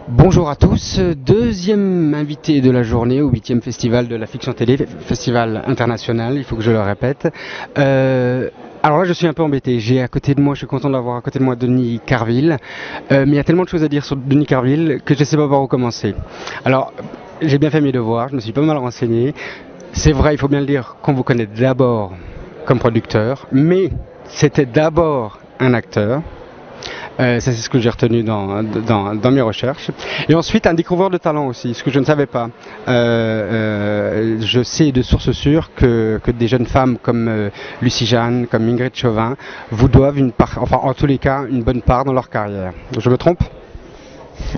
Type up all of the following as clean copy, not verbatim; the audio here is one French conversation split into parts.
Bonjour à tous, deuxième invité de la journée au 8e festival de la fiction télé, festival international, il faut que je le répète. Alors là je suis un peu embêté, j'ai à côté de moi, je suis content d'avoir à côté de moi Denis Carville, mais il y a tellement de choses à dire sur Denis Carville que je ne sais pas par où commencer. Alors j'ai bien fait mes devoirs, je me suis pas mal renseigné, c'est vrai, il faut bien le dire, qu'on vous connaît d'abord comme producteur, mais c'était d'abord un acteur. Ça c'est ce que j'ai retenu dans mes recherches. Et ensuite un découvreur de talent aussi, ce que je ne savais pas. Je sais de sources sûres que des jeunes femmes comme Lucie Jeanne, comme Ingrid Chauvin, vous doivent une part, enfin en tous les cas une bonne part dans leur carrière. Je me trompe?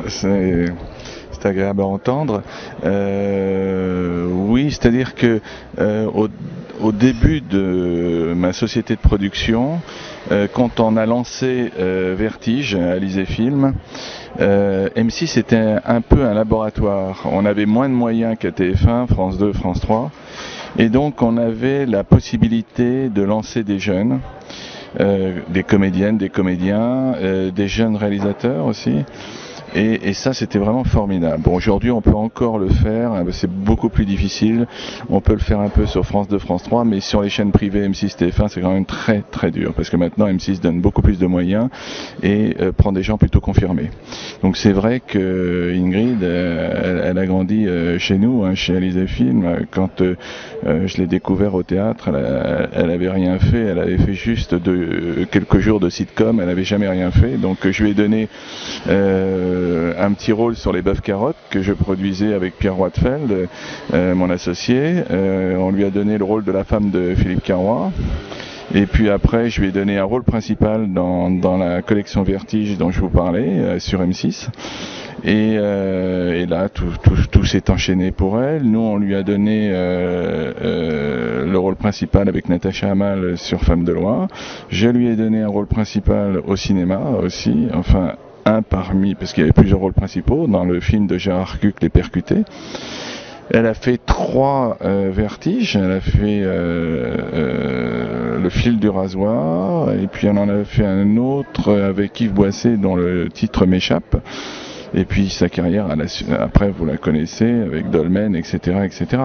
C'est agréable à entendre. Oui, c'est-à-dire que au début de ma société de production, quand on a lancé Vertige, Alizé Film, M6 était un peu un laboratoire. On avait moins de moyens qu'à TF1, France 2, France 3. Et donc on avait la possibilité de lancer des jeunes, des comédiennes, des comédiens, des jeunes réalisateurs aussi. Et ça, c'était vraiment formidable. Bon, aujourd'hui, on peut encore le faire. C'est beaucoup plus difficile. On peut le faire un peu sur France 2, France 3, mais sur les chaînes privées M6, TF1, c'est quand même très, très dur. Parce que maintenant, M6 donne beaucoup plus de moyens et prend des gens plutôt confirmés. Donc, c'est vrai que Ingrid, elle a grandi chez nous, hein, chez Alizé Film. Quand je l'ai découvert au théâtre, elle avait rien fait. Elle avait fait juste quelques jours de sitcom. Elle n'avait jamais rien fait. Donc, je lui ai donné un petit rôle sur les bœufs carottes que je produisais avec Pierre Wattfeld, mon associé. On lui a donné le rôle de la femme de Philippe Carrois. Et puis après, je lui ai donné un rôle principal dans la collection Vertige dont je vous parlais, sur M6. Et là, tout s'est enchaîné pour elle. Nous, on lui a donné le rôle principal avec Natacha Hamel sur Femme de loi. Je lui ai donné un rôle principal au cinéma aussi, enfin un parmi, parce qu'il y avait plusieurs rôles principaux, dans le film de Gérard Cuc, Les Percutés. Elle a fait 3 vertiges, elle a fait Le fil du rasoir, et puis elle en a fait un autre avec Yves Boisset dont le titre m'échappe. Et puis sa carrière, après vous la connaissez, avec Dolmen, etc. etc.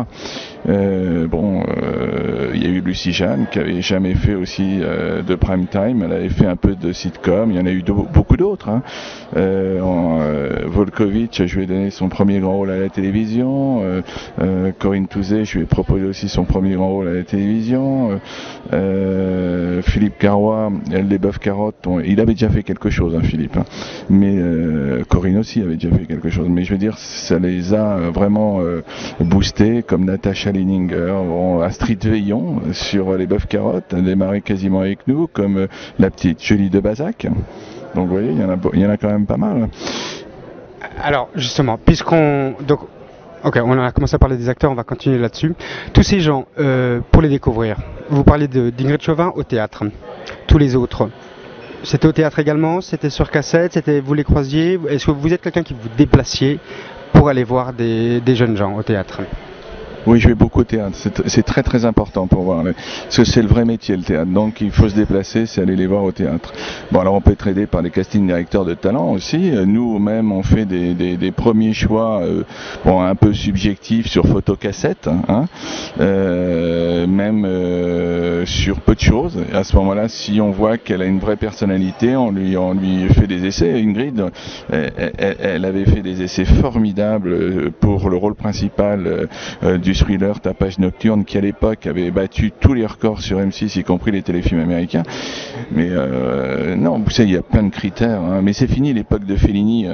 Il y a eu Lucie Jeanne, qui avait jamais fait aussi de prime time, elle avait fait un peu de sitcom, il y en a eu beaucoup d'autres. Hein. Volkovitch, je lui ai donné son premier grand rôle à la télévision, Corinne Touzé, je lui ai proposé aussi son premier grand rôle à la télévision, Philippe Carrois, Les Bœufs Carottes, il avait déjà fait quelque chose, hein, Philippe, hein. Mais Corinne aussi avait déjà fait quelque chose, mais je veux dire, ça les a vraiment boostés, comme Natacha Leninger, Astrid Veillon sur Les Bœufs Carottes, elle a démarré quasiment avec nous, comme la petite Julie de Bazac. Donc vous voyez, il y en a quand même pas mal. Alors justement, ok, on a commencé à parler des acteurs, on va continuer là-dessus. Tous ces gens, pour les découvrir, vous parlez d'Ingrid Chauvin au théâtre, tous les autres. C'était au théâtre également, c'était sur cassette, vous les croisiez. Est-ce que vous êtes quelqu'un qui vous déplaciez pour aller voir des jeunes gens au théâtre? Oui, je vais beaucoup au théâtre. C'est très très important pour voir. Parce que c'est le vrai métier, le théâtre. Donc il faut se déplacer, c'est aller les voir au théâtre. Bon, alors on peut être aidé par des casting directeurs de talent aussi. Nous-mêmes, on fait des premiers choix un peu subjectifs sur photocassette, hein, même sur peu de choses. Et à ce moment-là, si on voit qu'elle a une vraie personnalité, on lui fait des essais. Ingrid, elle avait fait des essais formidables pour le rôle principal du thriller Tapage nocturne, qui à l'époque avait battu tous les records sur M6, y compris les téléfilms américains. Mais non, vous savez, il y a plein de critères, hein. Mais c'est fini l'époque de Fellini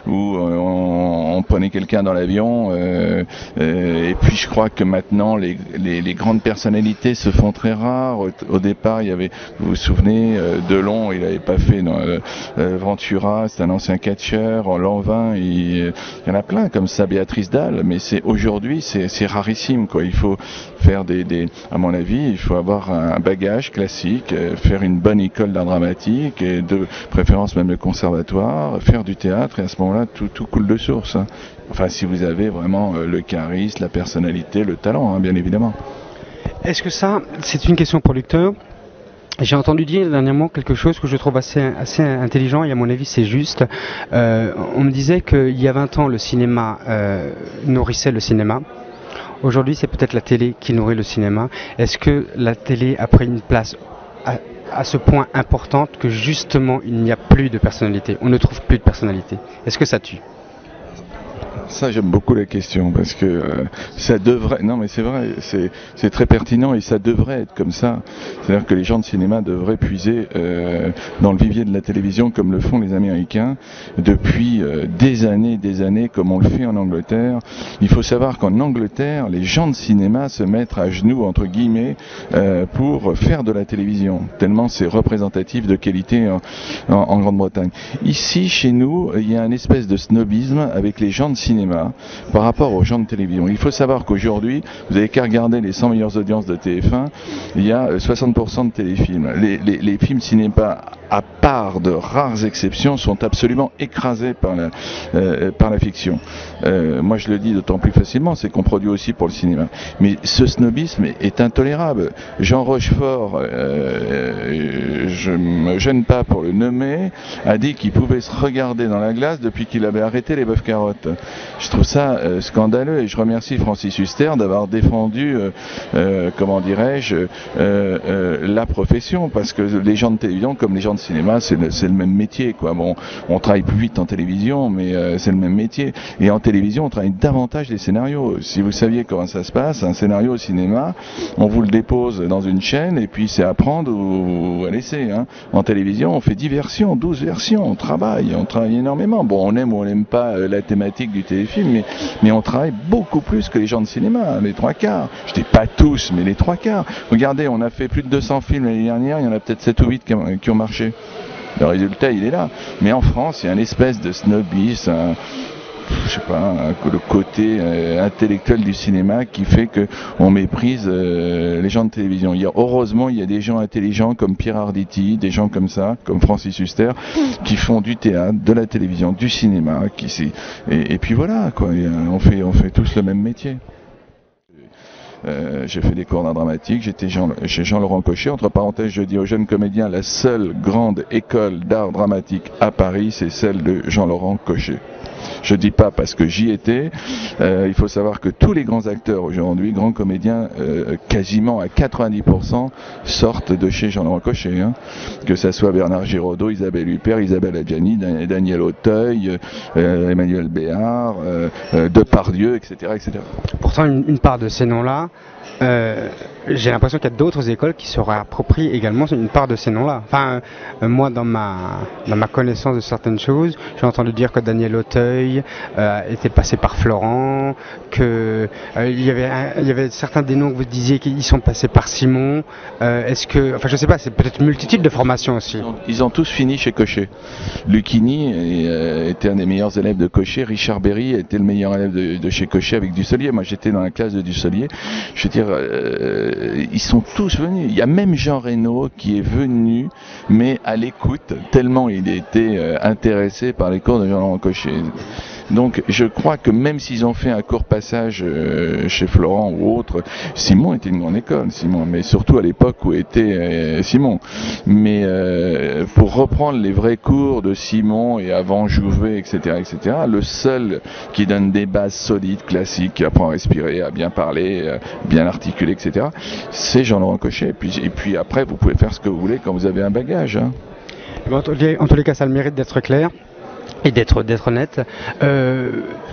où on prenait quelqu'un dans l'avion et puis je crois que maintenant les grandes personnalités se font très rares. Au départ, il y avait, vous vous souvenez, Delon, il n'avait pas fait Ventura, c'est un ancien catcheur, Lanvin, il y en a plein comme ça, Béatrice Dalle, mais aujourd'hui c'est rarissime, quoi. Il faut faire à mon avis, il faut avoir un bagage classique, faire une bonne école d'art dramatique et de préférence même le conservatoire, faire du théâtre, et à ce moment-là tout coule de source, hein. Enfin, si vous avez vraiment le charisme, la personnalité, le talent, hein, bien évidemment. Est-ce que ça, c'est une question producteur? J'ai entendu dire dernièrement quelque chose que je trouve assez intelligent et à mon avis c'est juste. On me disait qu'il y a 20 ans le cinéma nourrissait le cinéma. Aujourd'hui c'est peut-être la télé qui nourrit le cinéma. Est-ce que la télé a pris une place à ce point importante que justement il n'y a plus de personnalité, on ne trouve plus de personnalité? Est-ce que ça tue? Ça, j'aime beaucoup la question parce que ça devrait. Non, mais c'est vrai, c'est très pertinent et ça devrait être comme ça. C'est-à-dire que les gens de cinéma devraient puiser dans le vivier de la télévision comme le font les Américains depuis des années, comme on le fait en Angleterre. Il faut savoir qu'en Angleterre, les gens de cinéma se mettent à genoux entre guillemets pour faire de la télévision. Tellement c'est représentatif de qualité en Grande-Bretagne. Ici, chez nous, il y a une espèce de snobisme avec les gens de cinéma par rapport aux gens de télévision. Il faut savoir qu'aujourd'hui, vous n'avez qu'à regarder les 100 meilleures audiences de TF1, il y a 60% de téléfilms. Les films cinéma, à part de rares exceptions, sont absolument écrasés par la fiction. Moi, je le dis d'autant plus facilement, c'est qu'on produit aussi pour le cinéma. Mais ce snobisme est intolérable. Jean Rochefort, je me gêne pas pour le nommer, a dit qu'il pouvait se regarder dans la glace depuis qu'il avait arrêté les bœufs carottes. Je trouve ça scandaleux et je remercie Francis Huster d'avoir défendu, comment dirais-je, la profession, parce que les gens de télévision, comme les gens de cinéma, c'est le même métier, quoi. Bon, on travaille plus vite en télévision, mais c'est le même métier. Et en télévision, on travaille davantage les scénarios. Si vous saviez comment ça se passe, un scénario au cinéma, on vous le dépose dans une chaîne et puis c'est à prendre ou à laisser. Hein. En télévision, on fait 10 versions, 12 versions, on travaille énormément. Bon, on aime ou on n'aime pas la thématique du téléfilm, mais on travaille beaucoup plus que les gens de cinéma, les 3/4. Je dis pas tous, mais les 3/4. Regardez, on a fait plus de 200 films l'année dernière, il y en a peut-être 7 ou 8 qui ont marché. Le résultat, il est là. Mais en France, il y a une espèce de snobisme, je sais pas, le côté intellectuel du cinéma qui fait qu'on méprise les gens de télévision. Heureusement, il y a des gens intelligents comme Pierre Arditi, des gens comme ça, comme Francis Huster, qui font du théâtre, de la télévision, du cinéma, et puis voilà, quoi. On fait tous le même métier. J'ai fait des cours d'art dramatique, j'étais chez Jean-Laurent Cochet. Entre parenthèses, je dis aux jeunes comédiens, la seule grande école d'art dramatique à Paris, c'est celle de Jean-Laurent Cochet. Je dis pas parce que j'y étais. Il faut savoir que tous les grands acteurs aujourd'hui, grands comédiens, quasiment à 90% sortent de chez Jean-Laurent Cochet. Hein. Que ça soit Bernard Giraudot, Isabelle Huppert, Isabelle Adjani, Daniel Auteuil, Emmanuel Béard, Depardieu, etc., etc. Pourtant, une part de ces noms-là, j'ai l'impression qu'il y a d'autres écoles qui se réapproprient également une part de ces noms-là. Enfin, moi, dans ma connaissance de certaines choses, j'ai entendu dire que Daniel Auteuil était passé par Florent, que il y avait certains des noms que vous disiez qu'ils sont passés par Simon. Est-ce que, enfin, je sais pas, c'est peut-être une multitude de formations aussi. Ils ont tous fini chez Cochet. Lucchini était un des meilleurs élèves de Cochet. Richard Berry était le meilleur élève de chez Cochet avec Dussolier. Moi, j'étais dans la classe de Dussolier. Je veux dire, ils sont tous venus. Il y a même Jean Reno qui est venu, mais à l'écoute, tellement il était intéressé par les cours de Jean-Laurent Cochet. Donc je crois que même s'ils ont fait un court passage chez Florent ou autre, Simon était une grande école, Simon, mais surtout à l'époque où était Simon. Mais pour reprendre les vrais cours de Simon et avant Jouvet, etc., le seul qui donne des bases solides, classiques, qui apprend à respirer, à bien parler, bien articuler, etc., c'est Jean-Laurent Cochet. Et puis après, vous pouvez faire ce que vous voulez quand vous avez un bagage. Hein. En tous les cas, ça a le mérite d'être clair. Et d'être honnête.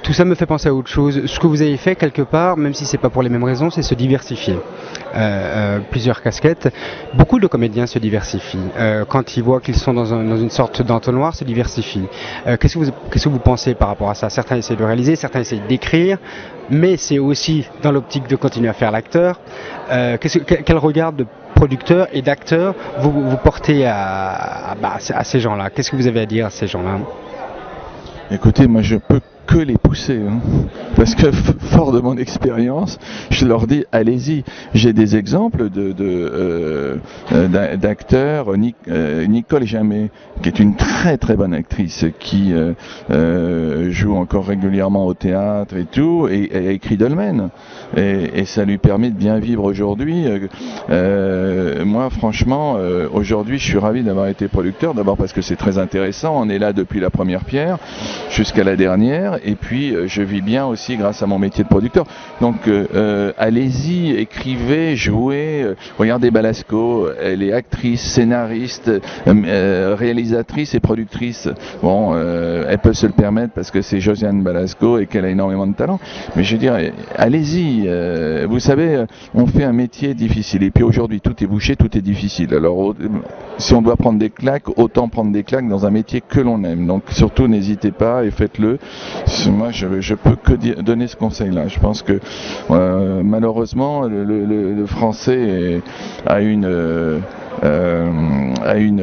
Tout ça me fait penser à autre chose. Ce que vous avez fait quelque part, même si c'est pas pour les mêmes raisons, c'est se diversifier. Plusieurs casquettes. Beaucoup de comédiens se diversifient. Quand ils voient qu'ils sont dans une sorte d'entonnoir, se diversifient. Qu'est-ce que vous pensez par rapport à ça? Certains essaient de réaliser, certains essaient d'écrire, mais c'est aussi dans l'optique de continuer à faire l'acteur. Quel regard de producteur et d'acteur vous portez à ces gens-là? Qu'est-ce que vous avez à dire à ces gens-là? Écoutez, moi je peux que les pousser, hein. parce que fort de mon expérience, je leur dis allez-y. J'ai des exemples d'acteurs, Nicole Jamet, qui est une très très bonne actrice, qui joue encore régulièrement au théâtre et tout, et a écrit Dolmen, et ça lui permet de bien vivre aujourd'hui. Moi franchement, aujourd'hui je suis ravi d'avoir été producteur, d'abord parce que c'est très intéressant, on est là depuis la première pierre jusqu'à la dernière, et puis je vis bien aussi grâce à mon métier de producteur. Donc allez-y, écrivez, jouez, regardez Balasco, elle est actrice, scénariste, réalisatrice et productrice. Bon, elle peut se le permettre parce que c'est Josiane Balasco et qu'elle a énormément de talent, mais je veux dire, allez-y, vous savez, on fait un métier difficile, et puis aujourd'hui tout est bouché, tout est difficile. Alors si on doit prendre des claques, autant prendre des claques dans un métier que l'on aime. Donc surtout n'hésitez pas et faites-le. Moi je peux que donner ce conseil-là. Je pense que malheureusement le français a une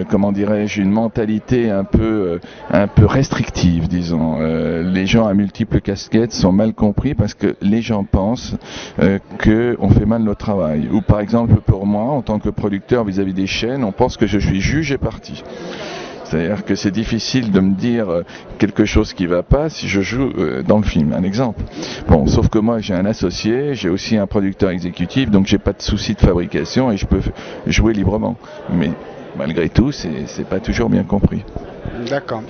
comment dirais-je, une mentalité un peu restrictive, disons. Les gens à multiples casquettes sont mal compris parce que les gens pensent qu'on fait mal notre travail. Ou par exemple pour moi, en tant que producteur vis-à-vis des chaînes, on pense que je suis juge et parti. C'est-à-dire que c'est difficile de me dire quelque chose qui ne va pas si je joue dans le film, un exemple. Bon, sauf que moi j'ai un associé, j'ai aussi un producteur exécutif, donc j'ai pas de souci de fabrication et je peux jouer librement. Mais malgré tout, c'est pas toujours bien compris. D'accord.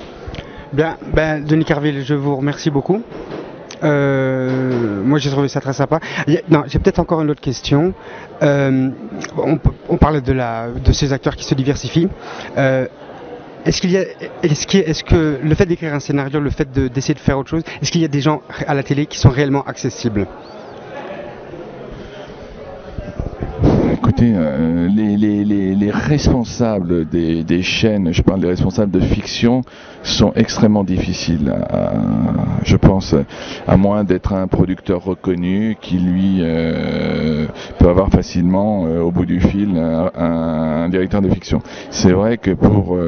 Bien, Denis Carville, je vous remercie beaucoup. Moi j'ai trouvé ça très sympa. Non, j'ai peut-être encore une autre question. On parlait de ces acteurs qui se diversifient. Est-ce que le fait d'écrire un scénario, le fait d'essayer de faire autre chose, est-ce qu'il y a des gens à la télé qui sont réellement accessibles? Écoutez, les responsables des chaînes, je parle des responsables de fiction, sont extrêmement difficiles, je pense, à moins d'être un producteur reconnu qui, lui, peut avoir facilement, au bout du fil, un directeur de fiction. C'est vrai que pour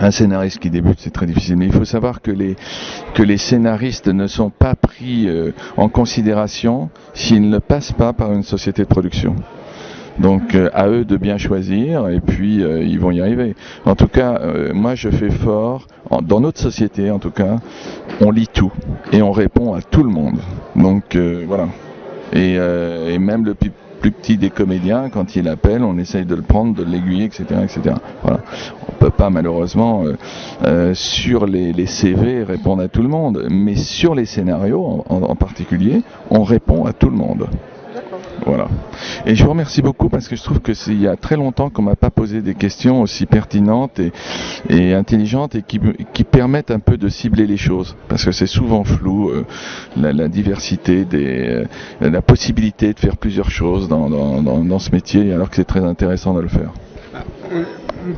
un scénariste qui débute, c'est très difficile. Mais il faut savoir que les scénaristes ne sont pas pris en considération s'ils ne passent pas par une société de production. Donc à eux de bien choisir et puis ils vont y arriver. En tout cas, moi je fais fort, dans notre société en tout cas, on lit tout et on répond à tout le monde. Donc voilà. Et même le plus petit des comédiens, quand il appelle, on essaye de le prendre, de l'aiguiller, etc., etc. Voilà. On peut pas malheureusement sur les CV répondre à tout le monde, mais sur les scénarios en particulier, on répond à tout le monde. Voilà. Et je vous remercie beaucoup parce que je trouve que il y a très longtemps qu'on m'a pas posé des questions aussi pertinentes et intelligentes et qui permettent un peu de cibler les choses. Parce que c'est souvent flou, la diversité, la possibilité de faire plusieurs choses dans ce métier, alors que c'est très intéressant de le faire.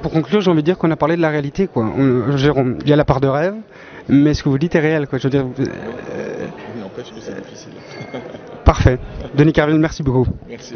Pour conclure, j'ai envie de dire qu'on a parlé de la réalité, quoi. Il y a la part de rêve, mais ce que vous dites est réel, quoi. Je veux dire, n'empêche que c'est difficile. Parfait. Denis Carville, merci beaucoup. Merci.